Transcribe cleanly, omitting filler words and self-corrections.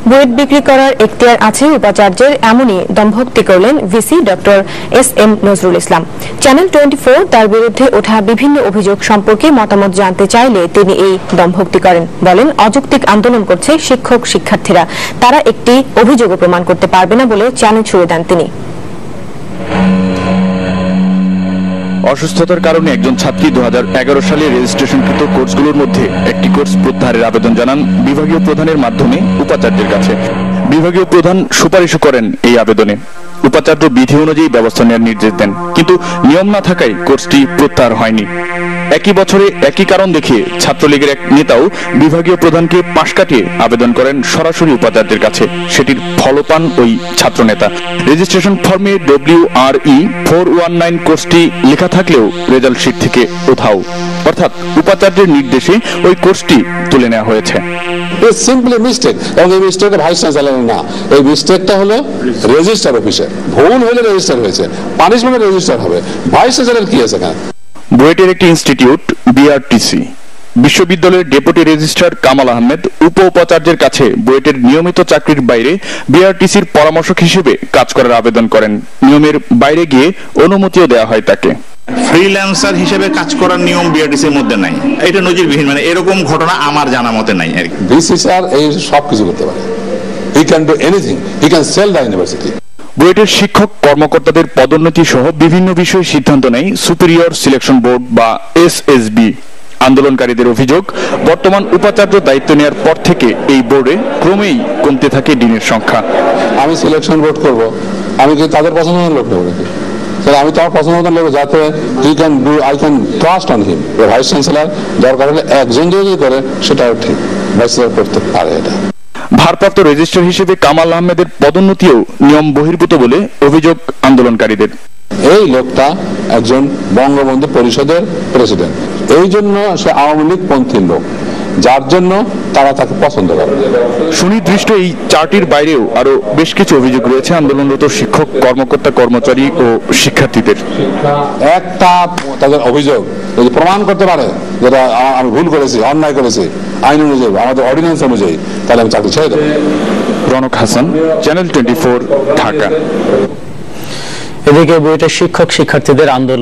বুয়েট বিক্রি করার এখতিয়ার আছে উপাচার্যের, এমনই দম্ভোক্তি করলেন VC doctor SM. Nazrul Islam. Channel 24 তার বিরুদ্ধে ওঠা বিভিন্ন অভিযোগ সম্পর্কে মতামত জানতে চাইলে তিনি এই দম্ভোক্তি করেন। বলেন, অযৌক্তিক আন্দোলন করছে শিক্ষক শিক্ষার্থীরা, তারা একটি অভিযোগও প্রমাণ করতে পারবে না বলে চ্যালেঞ্জ ছুড়ে দেন তিনি। অসুস্থতার কারণে একজন ছাত্রী 2011 সালে রেজিস্ট্রেশনকৃত কোর্সগুলোর মধ্যে একটি কোর্স প্রত্যাহারের আবেদন জানান বিভাগীয় প্রধানের মাধ্যমে উপাচার্যের কাছে। বিভাগীয় প্রধান সুপারিশও করেন এই আবেদনে। উপাচার্য বিধি অনুযায়ী ব্যবস্থা নেওয়ার নির্দেশ দেন, কিন্তু নিয়ম না থাকায় কোর্সটি প্রত্যাহার হয়নি। একই বছরে একই কারণ দেখিয়ে ছাত্রলীগের এক নেতাও বিভাগীয় প্রধানকে পাশ কাটিয়ে আবেদন করেন সরাসরি উপাচার্যের কাছে। সেটির ফল পান ওই ছাত্রনেতা। রেজিস্ট্রেশন ফর্মে WRE 419 কোর্সটি লেখা থাকলেও রেজাল্ট শিট থেকে উধাও, অর্থাৎ উপাচার্যের নির্দেশে ওই কোর্সটি তুলে নেওয়া হয়েছে। সিম্পলি মিস্টেক, এবং এই মিস্টেকটা ভাইস চ্যান্সেলর না, এই মিস্টেকটা হলো রেজিস্টার অফিসে। ভুল হলে রেজিস্টার হয়েছে, পানিশমেন্ট রেজিস্টার হবে। ভাইস চ্যান্সেলর কি আছে এখানে? বুয়েটের একটি ইনস্টিটিউট BRTC বিশ্ববিদ্যালয়ের ডেপুটি রেজিস্ট্রার কামাল আহমেদ উপ উপাচার্যের কাছে বুয়েটের নিয়মিত চাকরির বাইরে BRTCর পরামর্শক হিসেবে কাজ করার আবেদন করেন। নিয়মের বাইরে গিয়ে অনুমতিও দেওয়া হয় তাকে। ফ্রিল্যান্সার হিসেবে কাজ করার নিয়ম BRTCর মধ্যে নাই, এটা নজিরবিহীন, মানে এরকম ঘটনা আমার জানা মতে নাই আর কি। ভিসি স্যার এই সব কিছু করতে পারে, he can do anything, he can sell the university. বুয়েটের শিক্ষক কর্মকর্তাদের পদোন্নতি সহ বিভিন্ন বিষয়ে সিদ্ধান্ত নেয় সুপিরিয়র সিলেকশন বোর্ড বা SSB। আন্দোলনকারীদের অভিযোগ, বর্তমান উপাচার্য দায়িত্ব নেওয়ার পর থেকে এই বোর্ডে ক্রমেই কমতে থাকে ডিনের সংখ্যা। আমি সিলেকশন বোর্ড করব, আমি কি তাদের পছন্দ লোক নেব নাকি? তাহলে আমি তো আমার পছন্দ মতো নেব, যাতে হি can do, I can trust on him. Vice chancellor দরকার হলে একজন যদি করে সেটাও ঠিক, ভাইস চ্যান্সেলর করতে পারে এটা। ভারপ্রাপ্ত রেজিস্ট্রার হিসেবে কামাল আহমেদের পদোন্নতিও নিয়ম বহির্ভূত বলে অভিযোগ আন্দোলনকারীদের। এই লোকটা একজন বঙ্গবন্ধু পরিষদের প্রেসিডেন্ট, এই জন্য সে আওয়ামী লীগ পন্থী লোক, যার জন্য তারা তাকে পছন্দ করে। সুনির্দিষ্ট এই চারটির বাইরেও আরো বেশ কিছু অভিযোগ রয়েছে আন্দোলনরত শিক্ষক কর্মকর্তা কর্মচারী ও শিক্ষার্থীদের। একটা তাদের অভিযোগ যদি প্রমাণ করতে পারে যেটা আমি ভুল করেছি, অন্যায় করেছি, আইন অনুযায়ী, আমাদের অর্ডিন্যান্স অনুযায়ী, তাহলে আমি চাকরি ছেড়ে দেবো। রনক হাসান, চ্যানেল 24, ঢাকা। এদিকে বুয়েটের শিক্ষক শিক্ষার্থীদের আন্দোলন